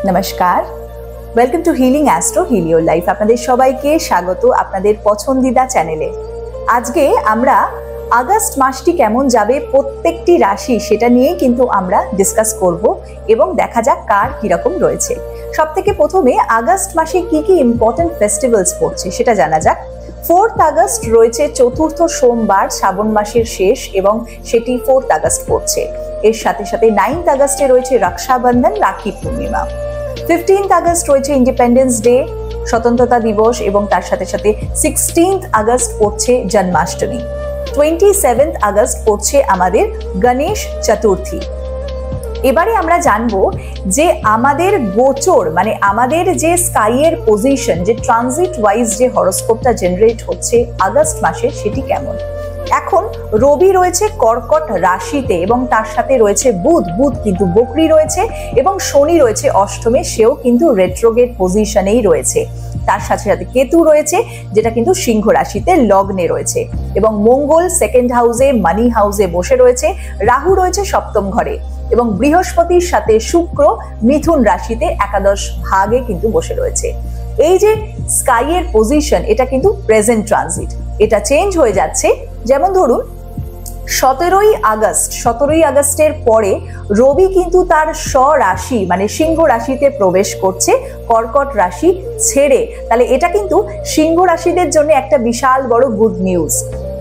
নমস্কার, welcome to healing astro heal your life. আপনাদের সবাইকে স্বাগত আপনাদের পছন্দিদা চ্যানেলে। আজকে আমরা আগস্ট মাসটি কেমন যাবে প্রত্যেকটি রাশি সেটা নিয়েই কিন্তু আমরা ডিসকাস করব এবং দেখা যাক কার কিরকম রয়েছে। সব থেকে প্রথমে আগস্ট মাসে কি কি ইম্পর্টেন্ট ফেস্টিভ্যালস পড়ছে সেটা জানা যাক। 4th আগস্ট রয়েছে চতুর্থ সোমবার, শ্রাবণ মাসের শেষ, এবং সেটি 4th আগস্ট পড়ছে। এর সাথে সাথে 9th আগস্টে রয়েছে রক্ষাবন্ধন, রাখি পূর্ণিমা। 15th আগস্ট রয়েছে ইন্ডিপেন্ডেন্স ডে, স্বতন্ত্রতা দিবস, এবং তার সাথে সাথে 16th আগস্ট পড়ছে জন্মাষ্টমী। 27th আগস্ট পড়ছে আমাদের গণেশ চতুর্থী। এবারে আমরা জানবো যে আমাদের গোচর মানে আমাদের যে স্কাইয়ের পজিশন, যে ট্রানজিট ওয়াইজ যে হরোস্কোপটা জেনারেট হচ্ছে আগস্ট মাসে সেটি কেমন। এখন রবি রয়েছে কর্কট রাশিতে এবং তার সাথে রয়েছে বুধ কিন্তু বকরি রয়েছে, এবং শনি রয়েছে অষ্টমে, সেও কিন্তু রেট্রোগেট পজিশনেই রয়েছে। তার সাথে সাথে কেতু রয়েছে যেটা কিন্তু সিংহ রাশিতে লগ্নে রয়েছে, এবং মঙ্গল সেকেন্ড হাউসে মানি হাউসে বসে রয়েছে। রাহু রয়েছে সপ্তম ঘরে, এবং বৃহস্পতির সাথে শুক্র মিথুন রাশিতে একাদশ ভাগে কিন্তু বসে রয়েছে। এই যে স্কাইয়ের পজিশন এটা কিন্তু প্রেজেন্ট ট্রানজিট, এটা চেঞ্জ হয়ে যাচ্ছে। যেমন ধরুন 17ই আগস্টের পরে রবি কিন্তু তার স্বরাশি মানে সিংহ রাশিতে প্রবেশ করছে কর্কট রাশি ছেড়ে। তাহলে এটা কিন্তু সিংহ রাশিদের জন্য একটা বিশাল বড় গুড নিউজ।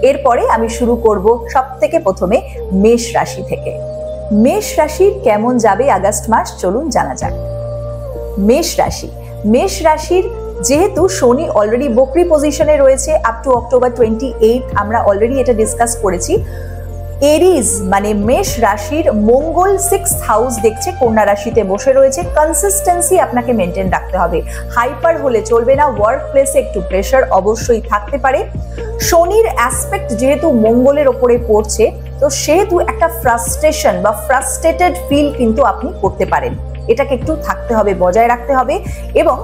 এরপরে আমি শুরু করব সব থেকে প্রথমে মেষ রাশি থেকে। মেষ রাশির কেমন যাবে আগস্ট মাস চলুন জানা যাক। মেষ রাশির যেহেতু শনি অলরেডি বকরি পজিশনে রয়েছে আপ টু অক্টোবর 28, আমরা অলরেডি এটা ডিসকাস করেছি। এরিজ মানে মেষ রাশির মঙ্গল 6th হাউস দেখছে, কন্যা রাশিতে বসে রয়েছে। কনসিস্টেন্সি আপনাকে মেনটেন রাখতে হবে, হাইপার হলে চলবে না। ওয়ার্ক প্লেসে একটু প্রেশার অবশ্যই থাকতে পারে। শনির অ্যাসপেক্ট যেহেতু মঙ্গলের ওপরে পড়ছে, তো সেহেতু একটা ফ্রাস্ট্রেশন বা ফ্রাস্ট্রেটেড ফিল কিন্তু আপনি করতে পারেন। এটাকে একটু থাকতে হবে, বজায় রাখতে হবে। এবং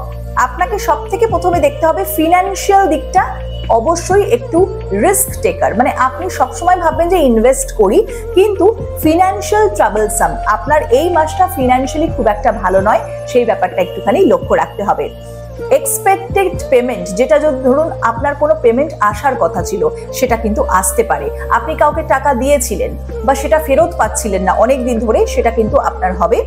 আপনাকে সব থেকে প্রথমে দেখতে হবে ফিনান্সিয়াল দিকটা অবশ্যই একটু রিস্ক টেকার, মানে আপনি সবসময় ভাববেন যে ইনভেস্ট করি, কিন্তু ফিনান্সিয়াল ট্রাবলসাম, আপনার এই মাসটা ফিনান্সিয়ালি খুব একটা ভালো নয়, সেই ব্যাপারটা একটুখানি লক্ষ্য রাখতে হবে। এক্সপেক্টেড পেমেন্ট, যেটা যদি ধরুন আপনার কোনো পেমেন্ট আসার কথা ছিল সেটা কিন্তু আসতে পারে। আপনি কাউকে টাকা দিয়েছিলেন বা সেটা ফেরত পাচ্ছিলেন না অনেক দিন ধরে, সেটা কিন্তু আপনার হবে।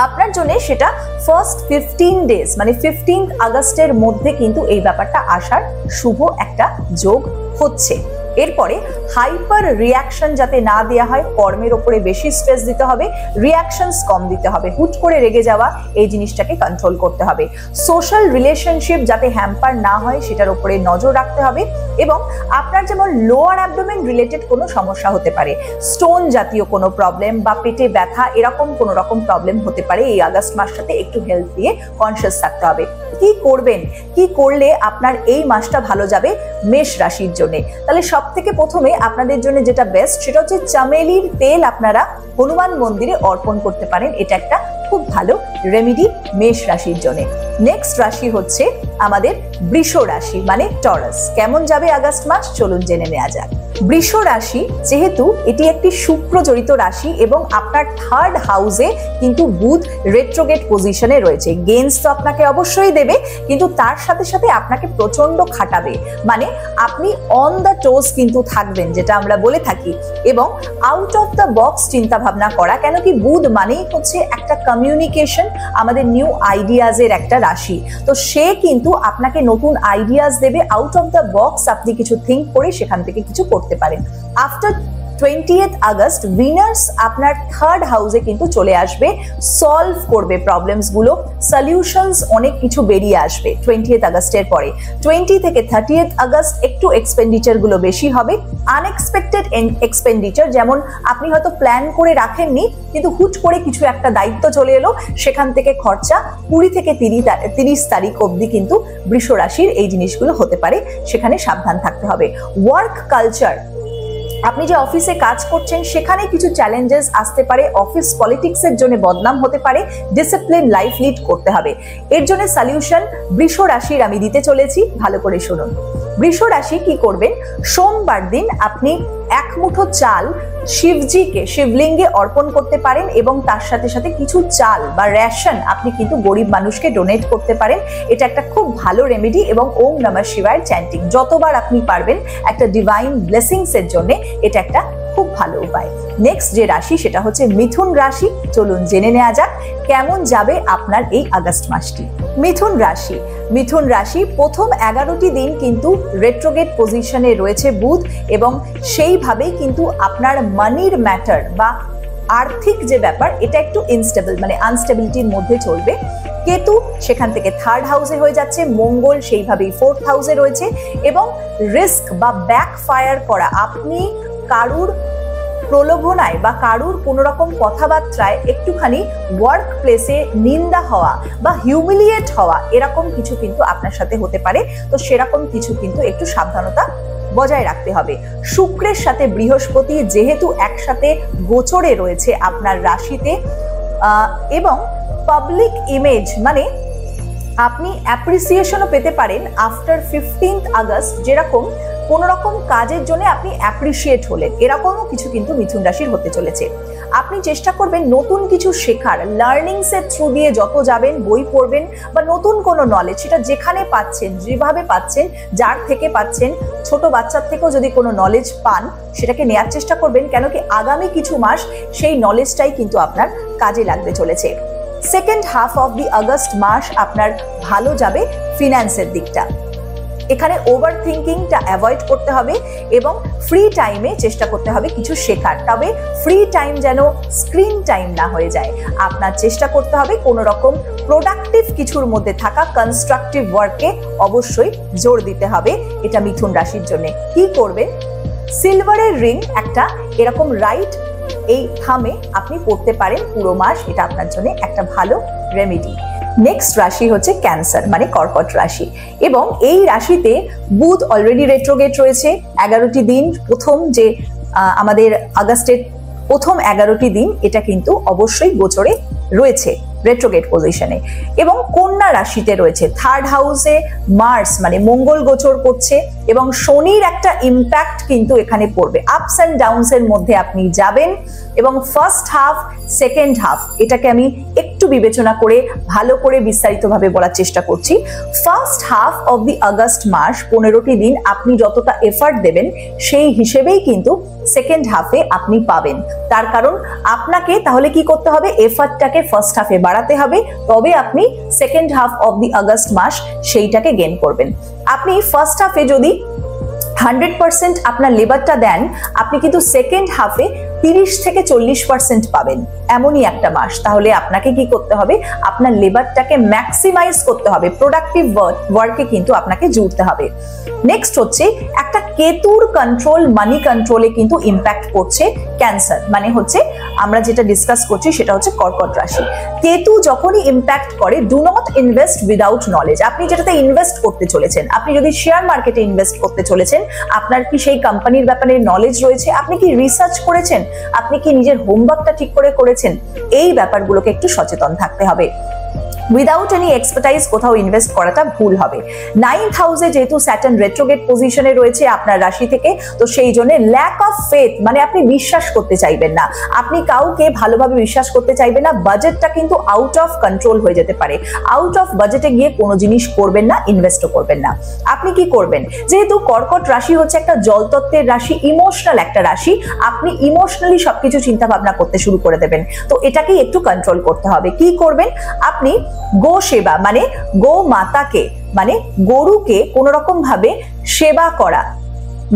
আপনার জন্য সেটা ফার্স্ট 15 ডেজ মানে 15th আগস্টের মধ্যে কিন্তু এই ব্যাপারটা আসার শুভ একটা যোগ হচ্ছে। এরপরে হাইপার রিয়াকশন যাতে না দেওয়া হয়, কর্মের ওপরে বেশি স্ট্রেস দিতে হবে, রিয়াকশনস কম দিতে হবে, হুট করে রেগে যাওয়া এই জিনিসটাকে কন্ট্রোল করতে হবে। সোশ্যাল রিলেশনশিপ যাতে হ্যাম্পার না হয় সেটার উপরে নজর রাখতে হবে। এবং আপনার যেমন লোয়ার অ্যাবডোমেন রিলেটেড কোনো সমস্যা হতে পারে, স্টোন জাতীয় কোনো প্রবলেম বা পেটে ব্যথা, এরকম কোনো রকম প্রবলেম হতে পারে। এই আগস্ট মাসটাতে একটু হেলথ দিয়ে কনসিয়াস থাকতে হবে। কি করবেন, কি করলে আপনার এই মাসটা ভালো যাবে মেষ রাশির জন্য। তাহলে সব থেকে প্রথমে আপনাদের জন্য যেটা বেস্ট সেটা হচ্ছে চামেলির তেল আপনারা হনুমান মন্দিরে অর্পণ করতে পারেন। এটা একটা খুব ভালো রেমেডি মেষ রাশির জন্য। নেক্সট রাশি হচ্ছে আমাদের বৃষ রাশি মানে টরাস। কেমন যাবে আগস্ট মাস চলুন জেনে নেওয়া যাক। বৃষ রাশি যেহেতু এটি একটি শুক্র জড়িত রাশি এবং আপনার 3rd হাউসে কিন্তু বুধ রেট্রোগেট পজিশনে রয়েছে। গেইনস তো আপনাকে অবশ্যই দেবে, কিন্তু তার সাথে সাথে আপনাকে প্রচন্ড খাটাবে, মানে আপনি অন দ্য টোজ কিন্তু থাকবেন যেটা আমরা বলে থাকি, এবং আউট অফ দ্য বক্স চিন্তা ভাবনা করা। কেন কি বুধ মানেই হচ্ছে একটা কমিউনিকেশন, আমাদের নিউ আইডিয়াজের একটা রাশি। তো সে কিন্তু আপনাকে নতুন আইডিয়াজ দেবে, আউট অফ দ্য বক্স আপনি কিছু থিঙ্ক করে সেখান থেকে কিছু করতে পারেন। আফটার 20th আগস্ট ভিনাস আপনার 3rd হাউসে কিন্তু চলে আসবে, সলভ করবে প্রবলেমস গুলো, সলিউশনস অনেক কিছু বেরিয়ে আসবে 20th আগস্টের পরে। 20 থেকে 30th আগস্ট একটু এক্সপেন্ডিচার গুলো বেশি হবে, আনএক্সপেক্টেড এক্সপেন্ডিচার, যেমন আপনি হয়তো প্ল্যান করে রাখেননি কিন্তু হুট করে কিছু একটা দায়িত্ব চলে এলো, সেখান থেকে খরচা 20 থেকে 30 তারিখ অবধি কিন্তু বৃষ রাশির এই জিনিসগুলো হতে পারে, সেখানে সাবধান থাকতে হবে। ওয়ার্ক কালচার, আপনি যে অফিসে কাজ করছেন সেখানে কিছু চ্যালেঞ্জেস আসতে পারে, অফিস পলিটিক্সের জন্য বদনাম হতে পারে, ডিসিপ্লিন লাইফ লিড করতে হবে। এর জন্য সলিউশন বৃষ রাশির আমি দিতে চলেছি, ভালো করে শুনুন। বৃষ রাশি কি করবেন, সোমবার দিন আপনি এক মুঠো চাল শিবজিকে শিবলিঙ্গে অর্পণ করতে পারেন এবং তার সাথে সাথে কিছু চাল বা রেশন আপনি কিন্তু গরিব মানুষকে ডোনেট করতে পারেন। এটা একটা খুব ভালো রেমেডি এবং ওম নমঃ শিবায় চ্যান্টিং যতবার আপনি পারবেন একটা ডিভাইন ব্লেসিংস এর জন্য এটা একটা খুব ভালো উপায়। নেক্সট যে রাশি সেটা হচ্ছে মিথুন রাশি। চলুন জেনে নেওয়া যাক কেমন যাবে আপনার এই আগস্ট মাসটি। মিথুন রাশি, মিথুন রাশি প্রথম 11টি দিন কিন্তু রেট্রোগেট পজিশনে রয়েছে বুধ এবং সেইভাবেই কিন্তু আপনার মানির ম্যাটার বা আর্থিক যে ব্যাপার এটা একটু ইনস্টেবল মানে আনস্টেবিলিটির মধ্যে চলবে। কেতু সেখান থেকে 3rd হাউসে হয়ে যাচ্ছে, মঙ্গল সেইভাবেই 4th হাউসে রয়েছে এবং রিস্ক বা ব্যাকফায়ার করা, আপনি কারুর প্রলোভনায় বা কারুর কোনো রকম কথাবার্তায় একটুখানি ওয়ার্ক প্লেসে নিন্দা হওয়া বা হিউমিলিয়েট হওয়া এরকম কিছু কিন্তু আপনার সাথে হতে পারে। তো সেরকম কিছু কিন্তু একটু সাবধানতা বজায় রাখতে হবে। শুক্রের সাথে বৃহস্পতি যেহেতু একসাথে গোচরে রয়েছে আপনার রাশিতে এবং পাবলিক ইমেজ মানে আপনি অ্যাপ্রিসিয়েশনও পেতে পারেন আফটার 15th আগস্ট, যেরকম কোনো রকম কাজের জন্য আপনি অ্যাপ্রিসিয়েট হলেন, এরকমও কিছু কিন্তু মিথুন রাশির হতে চলেছে। আপনি চেষ্টা করবেন নতুন কিছু শেখার, লার্নিংসের থ্রু দিয়ে যত যাবেন, বই পড়বেন বা নতুন কোনো নলেজ সেটা যেখানে পাচ্ছেন, যেভাবে পাচ্ছেন, যার থেকে পাচ্ছেন, ছোট বাচ্চার থেকেও যদি কোনো নলেজ পান সেটাকে নেওয়ার চেষ্টা করবেন, কেন কি আগামী কিছু মাস সেই নলেজটাই কিন্তু আপনার কাজে লাগতে চলেছে। Second half of the August মাস আপনার ভালো যাবে ফিন্যান্সের দিকটা। এখানে ওভার থিঙ্কিংটা অ্যাভয়েড করতে হবে এবং ফ্রি টাইমে চেষ্টা করতে হবে কিছু শেখার, তবে ফ্রি টাইম যেন স্ক্রিন টাইম না হয়ে যায়। আপনার চেষ্টা করতে হবে কোনো রকম প্রোডাক্টিভ কিছুর মধ্যে থাকা, কনস্ট্রাকটিভ ওয়ার্কে অবশ্যই জোর দিতে হবে। এটা মিথুন রাশির জন্য কি করবেন, সিলভারের রিং একটা এরকম রাইট এই থামে আপনি পড়তে পারেন পুরো মাস, এটা আপনার জন্য একটা ভালো রেমেডি। নেক্সট রাশি হচ্ছে ক্যান্সার মানে কর্কট রাশি এবং এই রাশিতে বুধ অলরেডি রেট্রোগেট রয়েছে 11টি দিন। প্রথম যে আমাদের আগস্টের প্রথম 11টি দিন এটা কিন্তু অবশ্যই গোচরে রয়েছে রেট্রোগেট পজিশনে এবং কন্যা রাশিতে রয়েছে 3rd হাউসে মার্স মানে মঙ্গল গোচর করছে এবং শনির একটা ইম্প্যাক্ট কিন্তু এখানে পড়বে। আপস অ্যান্ড ডাউনস এর মধ্যে আপনি যাবেন এবং ফার্স্ট হাফ সেকেন্ড হাফ এটাকে আমি একটু বিবেচনা করে ভালো করে বিস্তারিতভাবে বলার চেষ্টা করছি। First half of the August মাস 15টি দিন আপনি যতটা এফার্ট দেবেন সেই হিসেবেই কিন্তু সেকেন্ড হাফে আপনি পাবেন। তার কারণ আপনাকে তাহলে কি করতে হবে, এফার্টটাকে ফার্স্ট হাফে বাড়াতে হবে, তবে আপনি second half of the August মাস সেইটাকে গেইন করবেন। আপনি ফার্স্ট হাফে যদি 100% আপনার লেবারটা দেন, আপনি কিন্তু সেকেন্ড হাফে 30 থেকে 40% পাবেন, এমনই একটা মাস। তাহলে আপনাকে কি করতে হবে, আপনার লেবারটাকে ম্যাক্সিমাইজ করতে হবে, প্রোডাক্টিভ ওয়ার্কে কিন্তু আপনাকে জুড়তে হবে। নেক্সট হচ্ছে একটা কেতুর কন্ট্রোল, মানি কন্ট্রোলে কিন্তু ইম্প্যাক্ট করছে ক্যান্সার, মানে হচ্ছে আমরা যেটা ডিসকাস করছি সেটা হচ্ছে কর্কট রাশি। কেতু যখনই ইম্প্যাক্ট করে, do not invest without knowledge. আপনি যেটাতে ইনভেস্ট করতে চলেছেন, আপনি যদি শেয়ার মার্কেটে ইনভেস্ট করতে চলেছেন, আপনার কি সেই কোম্পানির ব্যাপারে নলেজ রয়েছে, আপনি কি রিসার্চ করেছেন, আপনি কি নিজের হোমওয়ার্কটা ঠিক করে করেছেন, এই ব্যাপারগুলোকে একটু সচেতন থাকতে হবে। উইদাউট এনি এক্সপার্টাইজ কোথাও ইনভেস্ট করাটা ভুল হবে। 9th হাউসে যেহেতু স্যাটার্ন রেট্রোগেট পজিশনে রয়েছে আপনার রাশি থেকে, তো সেই জন্য ল্যাক অফ ফেথ মানে আপনি বিশ্বাস করতে চাইবেন না, আপনি কাউকে ভালোভাবে বিশ্বাস করতে চাইবেন না, বাজেটটা কিন্তু আউট অফ কন্ট্রোল হয়ে যেতে পারে। আউট অফ বাজেটে গিয়ে কোনো জিনিস করবেন না, ইনভেস্টও করবেন না। আপনি কি করবেন, যেহেতু কর্কট রাশি হচ্ছে একটা জলতত্ত্বের রাশি, ইমোশনাল একটা রাশি, আপনি ইমোশনালি সবকিছু চিন্তা ভাবনা করতে শুরু করে দেবেন, তো এটাকেই একটু কন্ট্রোল করতে হবে। কি করবেন, আপনি গো সেবা মানে গো মাতাকে মানে গরুকে কোন রকম ভাবে সেবা করা,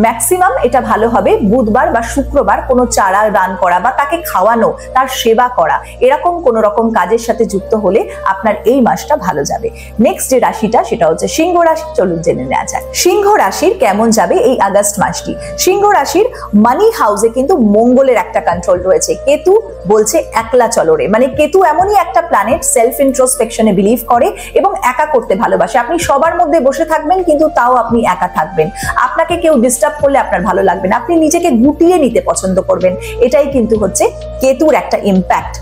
ম্যাক্সিমাম এটা ভালো হবে বুধবার বা শুক্রবার কোনো চারা দান করা বা তাকে খাওয়ানো, তার সেবা করা, এরকম কোন রকম কাজের সাথে যুক্ত হলে আপনার এই মাসটা ভালো যাবে। নেক্সট যে রাশিটা সেটা হচ্ছে সিংহ রাশি। চলুন জেনে নেওয়া যাক সিংহ রাশির কেমন যাবে এই আগস্ট মাসটি। সিংহ রাশির মানি হাউসে কিন্তু মঙ্গলের একটা কন্ট্রোল রয়েছে, কেতু বলছে একলা চলরে, মানে কেতু এমনই একটা প্ল্যানেট সেলফ ইন্ট্রোস্পেকশনে বিলিভ করে এবং একা করতে ভালোবাসে। আপনি সবার মধ্যে বসে থাকবেন কিন্তু তাও আপনি একা থাকবেন, আপনাকে কেউ ডিস্টার্ব করলে আপনার ভালো লাগবে না, আপনি নিজেকে গুটিয়ে নিতে পছন্দ করবেন, এটাই কিন্তু হচ্ছে কেতুর একটা ইম্প্যাক্ট।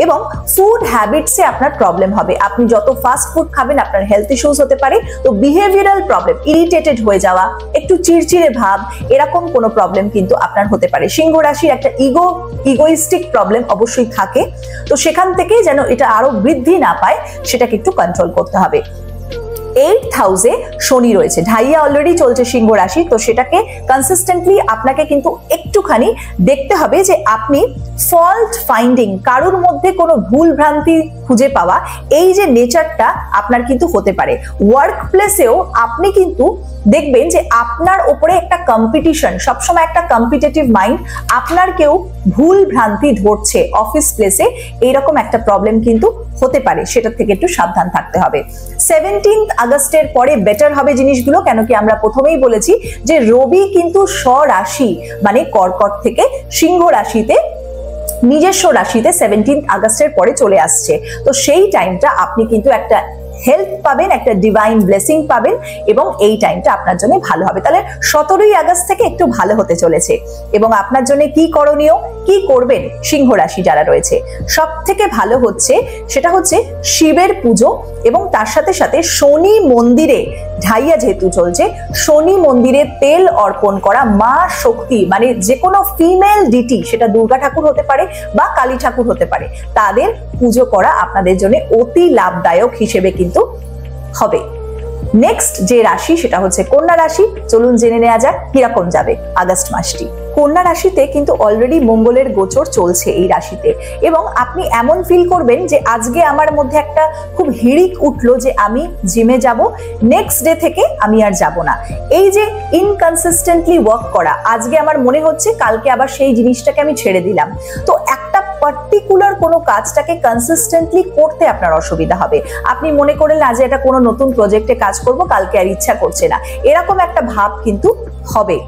এবং ফুড হ্যাবিটসে আপনার প্রবলেম হবে। আপনি যত ফাস্ট ফুড খাবেন আপনার হেলথ ইস্যুস হতে পারে। তো বিহেভিয়ারাল প্রবলেম, ইরিটেটেড হয়ে যাওয়া, একটু চিড়চিড়ে ভাব, এরকম কোনো প্রবলেম কিন্তু আপনার হতে পারে। সিংহ রাশির একটা ইগোইস্টিক প্রবলেম অবশ্যই থাকে, তো সেখান থেকে যেন এটা আরো বৃদ্ধি না পায় সেটাকে একটু কন্ট্রোল করতে হবে। 8th হাউসে শনি রয়েছে, ঢাইয়া অলরেডি চলছে সিংহ রাশি, তো সেটাকে কনসিস্টেন্টলি আপনাকে কিন্তু একটুখানি দেখতে হবে যে আপনি ফল্ট ফাইন্ডিং, কারোর মধ্যে কোনো ভুল ভ্রান্তি খুঁজে পাওয়া, এই যে নেচারটা আপনার কিন্তু হতে পারে। ওয়ার্ক প্লেসেও আপনি কিন্তু দেখবেন যে আপনার উপরে একটা কম্পিটিশন, সবসময় একটা কম্পিটিটিভ মাইন্ড, আপনার কেউ ভুল ভ্রান্তি ধরছে অফিস প্লেসে, এইরকম একটা প্রবলেম কিন্তু হতে পারে, সেটার থেকে একটু সাবধান থাকতে হবে। 17th আগস্টের পরে বেটার হবে জিনিসগুলো, কেন কি আমরা প্রথমেই বলেছি যে রবি কিন্তু স্বরাশি মানে কর্কট থেকে সিংহ রাশিতে, নিজস্ব রাশিতে 17th আগস্টের পরে চলে আসছে। তো সেই টাইমটা আপনি কিন্তু একটা হেল্প পাবেন, একটা ডিভাইন ব্লেসিং পাবেন, এবং এই টাইমটা আপনার জন্য ভালো হবে। তাহলে 17ই আগস্ট থেকে একটু ভালো হতে চলেছে। এবং আপনার জন্য কি করণীয়, কি করবেন সিংহ রাশি যারা রয়েছে, সব থেকে ভালো হচ্ছে সেটা হচ্ছে শিবের পুজো, এবং তার সাথে সাথে শনি মন্দিরে, ঢাইয়া যেহেতু চলছে, শনি মন্দিরে তেল অর্পণ করা, মা শক্তি মানে যে কোনো ফিমেল ডিটি, সেটা দুর্গা ঠাকুর হতে পারে বা কালী ঠাকুর হতে পারে, তাদের পুজো করা আপনাদের জন্য অতি লাভদায়ক হিসেবে কিন্তু হবে। নেক্সট যে রাশি সেটা হচ্ছে কন্যা রাশি। চলুন জেনে নেওয়া যাক কিরকম যাবে আগস্ট মাসটি। কন্যা রাশিতে কিন্তু অলরেডি মঙ্গলের গোচর চলছে এই রাশিতে, এবং আপনি এমন ফিল করবেন যে আজকে আমার মধ্যে একটা খুব হিড়িক উঠলো যে আমি জিমে যাব, নেক্সট ডে থেকে আমি আর যাব না। এই যে ইনকনসিস্টেন্টলি ওয়ার্ক করা, আজকে আমার মনে হচ্ছে কালকে আবার সেই জিনিসটাকে আমি ছেড়ে দিলাম। তো একটা পার্টিকুলার কোনো কাজটাকে কনসিস্টেন্টলি করতে আপনার অসুবিধা হবে। আপনি মনে করলেন আজ এটা কোনো নতুন প্রজেক্টে কাজ করব, কালকে আর ইচ্ছা করছে না, এরকম একটা ভাব কিন্তু হবে।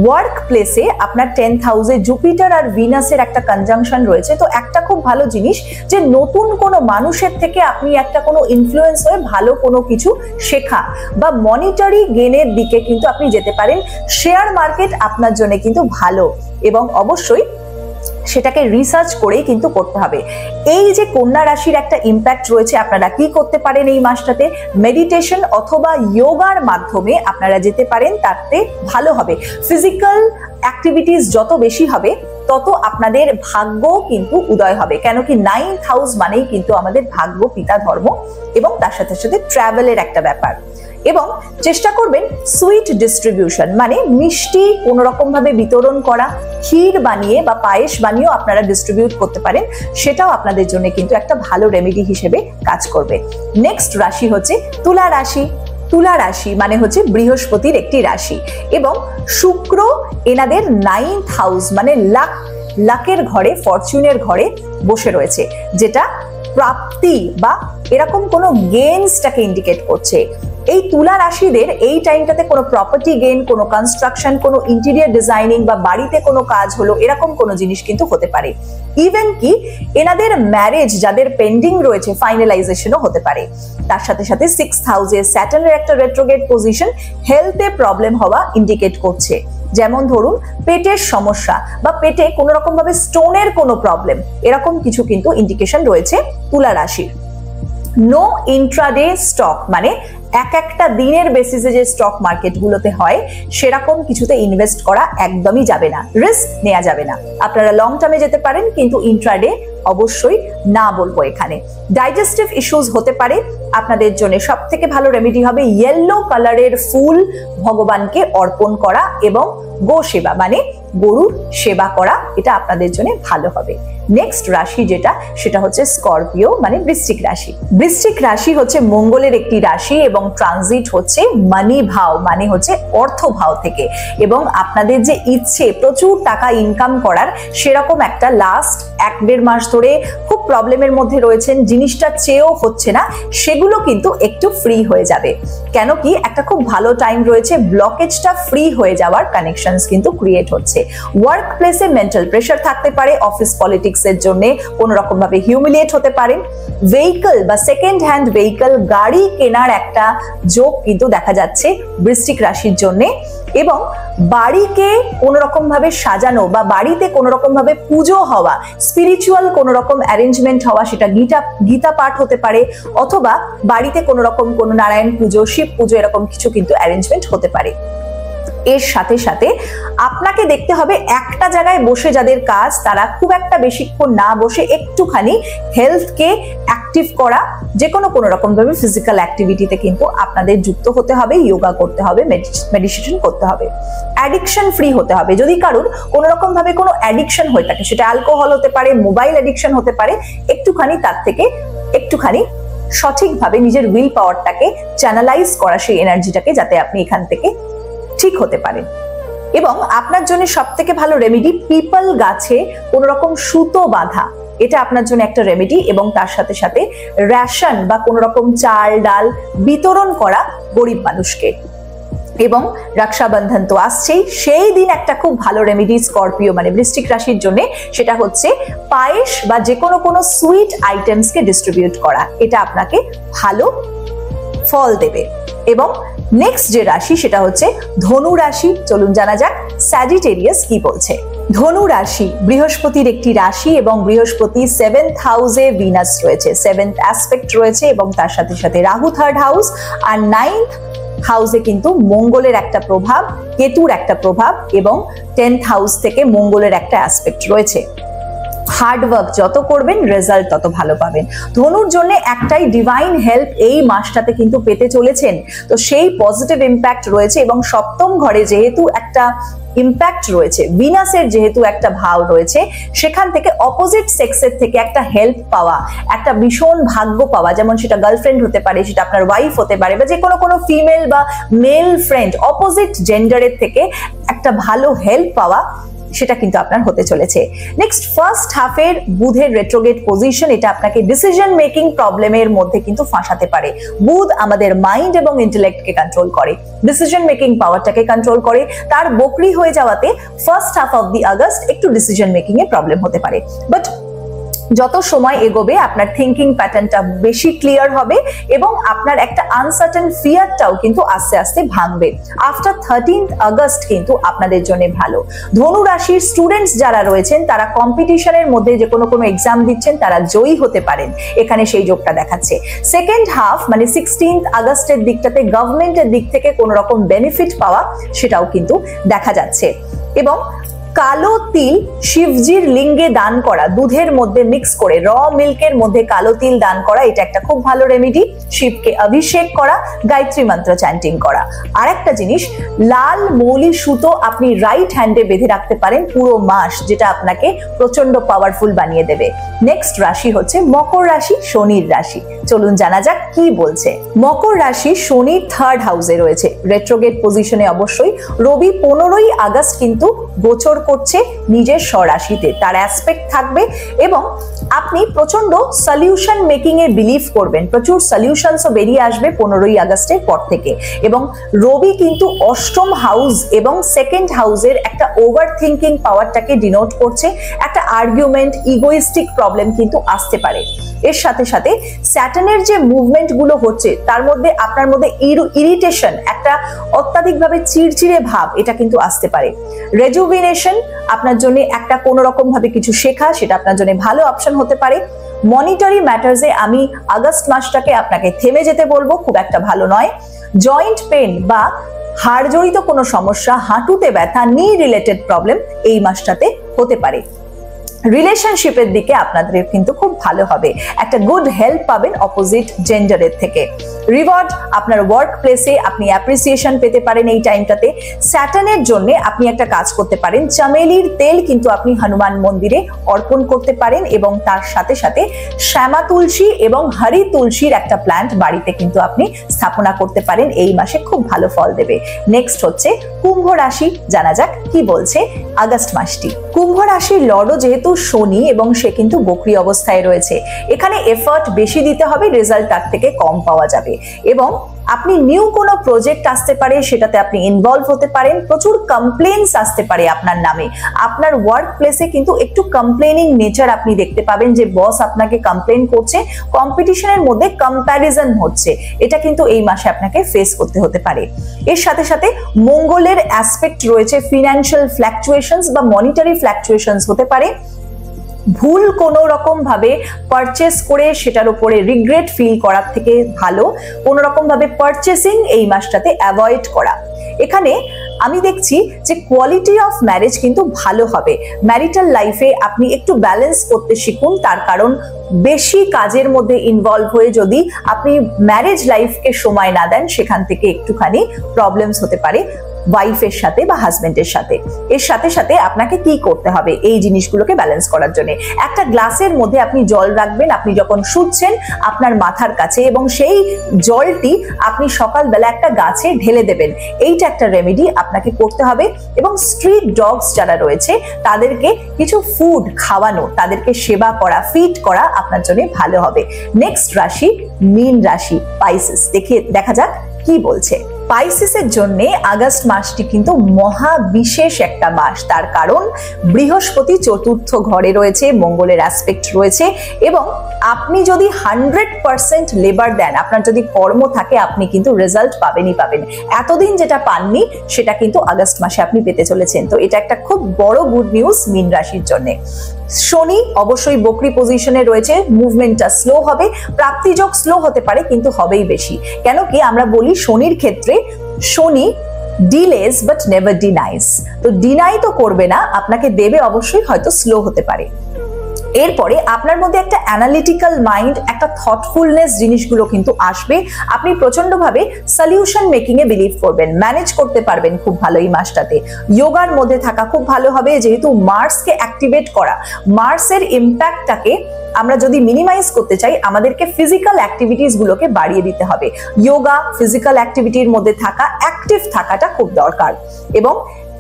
ওয়ার্ক প্লেসে আপনার 10th হাউসে জুপিটার আর ভিনাসের একটা কনজাংশন রয়েছে, তো একটা খুব ভালো জিনিস যে নতুন কোনো মানুষের থেকে আপনি একটা কোনো ইনফ্লুয়েন্স হয়ে ভালো কোনো কিছু শেখা বা মনিটারি গেনের দিকে কিন্তু আপনি যেতে পারেন। শেয়ার মার্কেট আপনার জন্য কিন্তু ভালো, এবং অবশ্যই সেটাকে রিসার্চ করেই কিন্তু করতে হবে। এই যে কন্যা রাশির একটা ইম্প্যাক্ট রয়েছে, আপনারা কি করতে পারেন এই মাসটাতে, মেডিটেশন অথবা যোগার মাধ্যমে আপনারা যেতে পারেন, তাতে ভালো হবে। ফিজিক্যাল অ্যাক্টিভিটিস যত বেশি হবে তত আপনাদের ভাগ্য কিন্তু উদয় হবে, কেন কি 9th হাউস মানেই কিন্তু আমাদের ভাগ্য, পিতা ধর্ম, এবং তার সাথে সাথে ট্রাভেলের একটা ব্যাপার। এবং চেষ্টা করবেন সুইট ডিস্ট্রিবিউশন, মানে মিষ্টি কোন রকম ভাবে বিতরণ করা, ক্ষীর বানিয়ে বা পায়েস বানিয়েও আপনারা ডিস্ট্রিবিউট করতে পারেন, সেটাও আপনাদের জন্য কিন্তু একটা ভালো রেমেডি হিসেবে কাজ করবে। নেক্সট রাশি হচ্ছে তুলা রাশি। তুলা রাশি মানে হচ্ছে বৃহস্পতির একটি রাশি, এবং শুক্র এনাদের 9th হাউস মানে লাকের ঘরে, ফরচুনের ঘরে বসে রয়েছে, যেটা প্রাপ্তি বা এরকম কোনো গেইনসটাকে ইন্ডিকেট করছে। এই তুলা রাশিদের এই টাইমটাতে কোনো প্রপার্টি গেইন, কোনো কনস্ট্রাকশন, কোনো ইন্টেরিয়র ডিজাইনিং বা বাড়িতে কোনো কাজ হলো, এরকম কোনো জিনিস কিন্তু হতে পারে। ইভেন কি এনাদের ম্যারেজ যাদের পেন্ডিং রয়েছে, ফাইনালাইজেশনও হতে পারে। তার সাথে সাথে 6th হাউসে স্যাটার্নের একটা রেট্রোগ্রেড পজিশন হেলথে প্রবলেম হওয়া ইন্ডিকেট করছে, যেমন ধরুন পেটের সমস্যা বা পেটে কোনো রকম ভাবে স্টোনের কোনো প্রবলেম, এরকম কিছু কিন্তু ইন্ডিকেশন রয়েছে তুলা রাশির। নো ইন্ট্রাডে স্টক মানে একটা দিনের বেসিসে যে স্টক মার্কেট গুলোতে হয় সেরকম কিছুতে ইনভেস্ট করা একদমই যাবে না, রিস্ক নেওয়া যাবে না। আপনারা লং টার্মে যেতে পারেন, কিন্তু ইন্ট্রাডে অবশ্যই না বলবো এখানে। ডাইজেস্টিভ ইস্যুস হতে পারে, আপনাদের জন্য সব থেকে ভালো রেমেডি হবে ইয়েলো কালারের ফুল ভগবানকে অর্পণ করা এবং গো সেবা মানে গরুর সেবা করা, এটা আপনাদের জন্য ভালো হবে। নেক্সট রাশি যেটা সেটা হচ্ছে স্করপিও মানে বৃশ্চিক রাশি। বৃশ্চিক রাশি হচ্ছে মঙ্গলের একটি রাশি, এবং ট্রানজিট হচ্ছে মানি ভাও মানে হচ্ছে অর্থ ভাও থেকে, এবং আপনাদের যে ইচ্ছে প্রচুর টাকা ইনকাম করার, সেরকম একটা লাস্ট 1-1.5 মাস ধরে খুব প্রবলেমের মধ্যে রয়েছেন, জিনিসটা চেয়েও হচ্ছে না, সেগুলো কিন্তু একটু ফ্রি হয়ে যাবে। কেন কি একটা খুব ভালো টাইম রয়েছে, ব্লকেজটা ফ্রি হয়ে যাওয়ার কানেকশনস কিন্তু ক্রিয়েট হচ্ছে। ওয়ার্ক প্লেসে মেন্টাল প্রেশার থাকতে পারে, অফিস পলিটিক্সের জন্য কোন রকম ভাবে হিউমিলিয়েট হতে পারেন। ভেহিকল বা সেকেন্ড হ্যান্ড ভেহিকল গাড়ি কেনার একটা যোগ কিন্তু দেখা যাচ্ছে বৃশ্চিক রাশির জন্য। এবং বাড়িকে কোনো রকম ভাবে সাজানো বা বাড়িতে কোনো রকম ভাবে পুজো হওয়া, স্পিরিচুয়াল কোনো রকম অ্যারেঞ্জমেন্ট হওয়া, সেটা গীতা পাঠ হতে পারে, অথবা বাড়িতে কোনো রকম কোনো নারায়ণ পুজো, শিব পুজো, এরকম কিছু কিন্তু অ্যারেঞ্জমেন্ট হতে পারে। এর সাথে সাথে আপনাকে দেখতে হবে একটা জায়গায় বসে যাদের কাজ, তারা খুব একটা বেশিক্ষণ না বসে একটুখানি হেলথকে অ্যাক্টিভ করা, যে কোনো রকম ভাবে ফিজিক্যাল অ্যাক্টিভিটিতে কিন্তু আপনাদের যুক্ত হতে হবে, যোগা করতে হবে, মেডিটেশন করতে হবে। অ্যাডিকশন ফ্রি হতে হবে। যদি কারোর কোনো রকম ভাবে কোনো অ্যাডিকশন হয়ে থাকে, সেটা অ্যালকোহল হতে পারে, মোবাইল অ্যাডিকশন হতে পারে, একটুখানি তার থেকে একটুখানি সঠিকভাবে নিজের উইল পাওয়ারটাকে চ্যানেলাইজ করা, সেই এনার্জিটাকে, যাতে আপনি এখান থেকে ঠিক হতে পারেন। এবং আপনার জন্য সব থেকে ভালো রেমেডি পিপল গাছে কোনো রকম সুতো বাঁধা, এটা আপনার জন্য একটা রেমেডি। এবং তার সাথে সাথে রেশন বা কোনো রকম চাল ডাল বিতরণ করা গরিব মানুষকে। এবং রক্ষাবন্ধন তো আসছেই, সেই দিন একটা খুব ভালো রেমেডি স্করপিও মানে বৃশ্চিক রাশির জন্য, সেটা হচ্ছে পায়েস বা যে কোনো সুইট আইটেমসকে ডিস্ট্রিবিউট করা। এটা আপনাকে ভালো ফল দেবে। এবং নেক্সট যে রাশি সেটা হচ্ছে ধনু রাশি। চলুন জানা যাক স্যাজিটেরিয়াস কি বলছে। ধনু রাশি বৃহস্পতির একটি রাশি এবং বৃহস্পতি 7th হাউসে, ভিনাস রয়েছে, 7th অ্যাসপেক্ট রয়েছে, এবং তার সাথে সাথে রাহু 3rd হাউস, আর 9th হাউসে কিন্তু মঙ্গলের একটা প্রভাব, কেতুর একটা প্রভাব, এবং 10th হাউস থেকে মঙ্গলের একটা অ্যাসপেক্ট রয়েছে। হার্ড ওয়ার্ক যত করবেন রেজাল্ট তত ভালো পাবেন। ধনুর জন্য একটাই ডিভাইন হেল্প এই মাসটাতে কিন্তু পেতে চলেছেন, তো সেই পজিটিভ ইম্প্যাক্ট রয়েছে। এবং সপ্তম ঘরে যেহেতু একটা ইম্প্যাক্ট রয়েছে, ভিনাসের যেহেতু একটা ভাব রয়েছে, সেখান থেকে অপোজিট সেক্সের থেকে একটা হেল্প পাওয়া, একটা ভীষণ ভাগ্য পাওয়া, যেমন সেটা গার্লফ্রেন্ড হতে পারে, সেটা আপনার ওয়াইফ হতে পারে, বা যে কোনো ফিমেল বা মেল ফ্রেন্ড, অপোজিট জেন্ডারের থেকে একটা ভালো হেল্প পাওয়া, সেটা কিন্তু আপনার হতে চলেছে। নেক্সট ফার্স্ট হাফের বুধের রেট্রোগেট পজিশন, এটা আপনাকে ডিসিশন মেকিং প্রবলেমের মধ্যে কিন্তু ফাঁসাতে পারে। বুধ আমাদের মাইন্ড এবং ইন্টেলেক্টকে কন্ট্রোল করে, ডিসিশন মেকিং পাওয়ারটাকে কন্ট্রোল করে। তার বকরি হয়ে যাওয়াতে first half of the August একটু ডিসিশন মেকিং এ প্রবলেম হতে পারে, বাট যত সময় এগোবে আপনার থিঙ্কিং প্যাটার্নটা বেশি ক্লিয়ার হবে এবং আপনার একটা আনসার্টেন ফিয়ারটাও কিন্তু আস্তে আস্তে ভাঙবে। আফটার 13th আগস্ট কিন্তু আপনাদের জন্য ভালো। ধনু রাশির স্টুডেন্টস যারা রয়েছেন, তারা কম্পিটিশনের মধ্যে যে কোনো এক্সাম দিচ্ছেন, তারা জয়ী হতে পারেন, এখানে সেই যোগটা দেখাচ্ছে। সেকেন্ড হাফ মানে 16th আগস্টের দিকটাতে গভর্নমেন্টের দিক থেকে কোনো রকম বেনিফিট পাওয়া, সেটাও কিন্তু দেখা যাচ্ছে। এবং কালো তিল শিবজির লিঙ্গে দান করা, দুধের মধ্যে মিক্স করে র মিল্কের মধ্যে কালো তিল দান করা, এটা একটা খুব ভালো রেমেডি। শিবকে অভিষেক করা, গায়ত্রী মন্ত্র চ্যান্টিং করা। আর একটা জিনিস, লাল মৌলি সুতো আপনি রাইট হ্যান্ডে বেঁধে রাখতে পারেন পুরো মাস, যেটা আপনাকে প্রচন্ড পাওয়ারফুল বানিয়ে দেবে। নেক্সট রাশি হচ্ছে মকর রাশি, শনির রাশি। চলুন জানা যাক কি বলছে। মকর রাশি শনির 3rd হাউসে রয়েছে, রেট্রোগেট পজিশনে অবশ্যই। রবি 15ই আগস্ট কিন্তু গোচর করছে নিজের স্বরাশিতে, তার অ্যাসপেক্ট থাকবে এবং আপনি প্রচন্ড সলিউশন মেকিং এ বিলিভ করবেন, প্রচুর সলিউশনসও বেরিয়ে আসবে 15ই আগস্টের পর থেকে। এবং রবি কিন্তু 8ম হাউস এবং 2nd হাউসের একটা ওভার থিঙ্কিং পাওয়ারটাকে ডিনোট করছে, একটা আর্গুমেন্ট, ইগোইস্টিক প্রবলেম কিন্তু আসতে পারে। এর সাথে সাথে স্যাটার্নের যে মুভমেন্ট গুলো হচ্ছে, তার মধ্যে আপনার মধ্যে ইরিটেশন, একটা অত্যাধিকভাবে চিড়চিড়ে ভাব, এটা কিন্তু আসতে পারে। রেজুভিনেশন আপনার জন্য একটা কোনো রকম ভাবে কিছু শেখা, সেটা আপনার জন্য ভালো অপশন হতে পারে। মনিটারি ম্যাটার্সে আমি আগস্ট মাসটাকে আপনাকে থেমে যেতে বলবো, খুব একটা ভালো নয়। জয়েন্ট পেন বা হাড় জড়িত কোনো সমস্যা, হাঁটুতে ব্যথা, নি রিলেটেড প্রবলেম এই মাসটাতে হতে পারে। রিলেশনশিপের দিকে আপনাদের কিন্তু খুব ভালো হবে, একটা গুড হেল্প পাবেন অপোজিট জেন্ডারের থেকে। রিওয়ার্ড আপনার ওয়ার্ক প্লেসে আপনি অ্যাপ্রিসিয়েশন পেতে পারেন এই টাইমটাতে। স্যাটার্নের জন্য আপনি একটা কাজ করতে পারেন, চামেলির তেল কিন্তু আপনি হনুমান মন্দিরে অর্পণ করতে পারেন এবং তার সাথে সাথে শ্যামা তুলসী এবং হরি তুলসীর একটা প্ল্যান্ট বাড়িতে কিন্তু আপনি স্থাপনা করতে পারেন, এই মাসে খুব ভালো ফল দেবে। নেক্সট হচ্ছে কুম্ভ রাশি, জানা যাক কি বলছে আগস্ট মাসটি। কুম্ভ রাশির লর্ডও যেহেতু শনি এবং সে কিন্তু বকরি অবস্থায় রয়েছে, এখানে এফর্ট বেশি দিতে হবে, রেজাল্ট তার থেকে কম পাওয়া যাবে। এবং আপনি নিউ কোনো প্রজেক্ট আসতে পারে, সেটাতে আপনি ইনভলভ হতে পারেন। প্রচুর কমপ্লেন্টস আসতে পারে আপনার নামে। আপনার ওয়ার্ক প্লেসে কিন্তু একটু কমপ্লেনিং নেচার আপনি দেখতে পাবেন, যে বস আপনাকে কমপ্লেন করছে, কম্পিটিশনের মধ্যে কম্প্যারিজন হচ্ছে, এটা কিন্তু এই মাসে আপনাকে ফেস করতে হতে পারে। এর সাথে সাথে মঙ্গলের অ্যাসপেক্ট রয়েছে, ফিনান্সিয়াল ফ্ল্যাকচুয়েশনস বা মনিটারি ফ্ল্যাকচুয়েশনস হতে পারে। ভুল কোনো রকম ভাবে পারচেস করে সেটার উপরে রিগ্রেট ফিল করার থেকে ভালো কোনো রকম ভাবে পারচেসিং এই মাসটাতে অ্যাভয়েড করা। এখানে আমি দেখছি যে কোয়ালিটি অফ ম্যারেজ কিন্তু ভালো হবে। ম্যারিটাল লাইফে আপনি একটু ব্যালেন্স করতে শিখুন, তার কারণ বেশি কাজের মধ্যে ইনভলভ হয়ে যদি আপনি ম্যারেজ লাইফকে সময় না দেন, সেখান থেকে একটুখানি প্রবলেমস হতে পারে ওয়াইফের সাথে বা হাজবেন্ডের সাথে। এর সাথে সাথে আপনাকে কি করতে হবে এই জিনিসগুলোকে ব্যালেন্স করার জন্য? একটা গ্লাসের মধ্যে আপনি জল রাখবেন আপনি যখন শুচ্ছেন আপনার মাথার কাছে, এবং সেই জলটি আপনি সকালবেলা একটা গাছে ঢেলে দেবেন। এইটা একটা রেমেডি আপনাকে করতে হবে। এবং স্ট্রিট ডগস যারা রয়েছে তাদেরকে কিছু ফুড খাওয়ানো, তাদেরকে সেবা করা, ফিড করা আপনার জন্য ভালো হবে। নেক্সট রাশি মীন রাশি, পাইসেস। দেখা যাক কি বলছে। পাইসেসের জন্য আগস্ট মাসটি কিন্তু মহা বিশেষ একটা মাস, তার কারণ বৃহস্পতি চতুর্থ ঘরে রয়েছে, মঙ্গলের অ্যাসপেক্ট রয়েছে, এবং আপনি যদি 100% লেবার দেন, আপনার যদি কর্ম থাকে, আপনি কিন্তু রেজাল্ট পাবেনই পাবেন। এতদিন যেটা পাননি সেটা কিন্তু আগস্ট মাসে আপনি পেতে চলেছেন। তো এটা একটা খুব বড় গুড নিউজ মীন রাশির জন্য। শনি অবশ্যই বকরি পজিশনে রয়েছে, মুভমেন্টটা স্লো হবে, প্রাপ্তিযোগ স্লো হতে পারে কিন্তু হবেই বেশি। কেন কি আমরা বলি শনির ক্ষেত্রে শনি ডিলেস বাট নেভার ডিনাইস, তো ডিনাই তো করবে না, আপনাকে দেবে অবশ্যই, হয়তো স্লো হতে পারে। এরপরে আপনার মধ্যে একটা অ্যানালিটিক্যাল মাইন্ড, একটা থটফুলনেস জিনিসগুলো কিন্তু আসবে। আপনি প্রচন্ডভাবে সলিউশন মেকিং এ বিলিভ করবেন, ম্যানেজ করতে পারবেন খুব ভালো এই মাসটাতে। যোগার মধ্যে থাকা খুব ভালো হবে, যেহেতু মার্সকে অ্যাক্টিভেট করা, মার্সের ইম্প্যাক্টটাকে আমরা যদি মিনিমাইজ করতে চাই, আমাদেরকে ফিজিক্যাল অ্যাক্টিভিটিস গুলোকে বাড়িয়ে দিতে হবে। যোগা, ফিজিক্যাল অ্যাক্টিভিটির মধ্যে থাকা, অ্যাক্টিভ থাকাটা খুব দরকার, এবং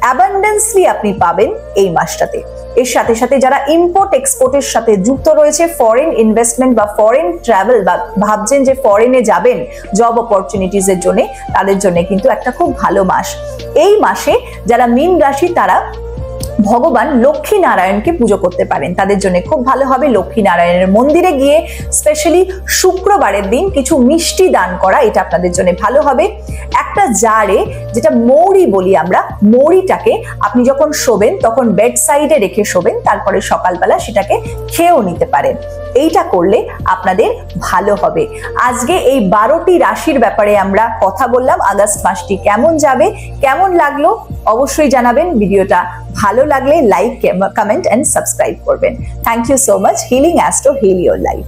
অ্যাবান্ডেন্সলি আপনি পাবেন এই মাসটাতে। এর সাথে সাথে যারা ইম্পোর্ট এক্সপোর্টের সাথে যুক্ত রয়েছে, ফরেন ইনভেস্টমেন্ট বা ফরেন ট্রাভেল, বা ভাবছেন যে ফরেনে যাবেন জব অপরচুনিটিস এর জন্য, তাদের জন্য কিন্তু একটা খুব ভালো মাস। এই মাসে যারা মীন রাশি তারা ভগবান লক্ষ্মী নারায়ণকে পুজো করতে পারেন, তাদের জন্য খুব ভালো হবে। লক্ষ্মী নারায়ণের মন্দিরে গিয়ে স্পেশালি শুক্রবারের দিন কিছু মিষ্টি দান করা, এটা আপনাদের জন্য ভালো হবে। একটা জারে, যেটা মৌরি বলি আমরা, মৌরিটাকে আপনি যখন শোবেন তখন বেড সাইডে রেখে শোবেন, তারপরে সকালবেলা সেটাকে খেয়েও নিতে পারেন। এইটা করলে আপনাদের ভালো হবে। আজকে এই 12টি রাশির ব্যাপারে আমরা কথা বললাম। আগস্ট মাসটি কেমন যাবে, কেমন লাগলো অবশ্যই জানাবেন। ভিডিওটা ভালো লাগলে লাইক, কমেন্ট এন্ড সাবস্ক্রাইব করবেন। Thank you so much. Healing astro, heal your life.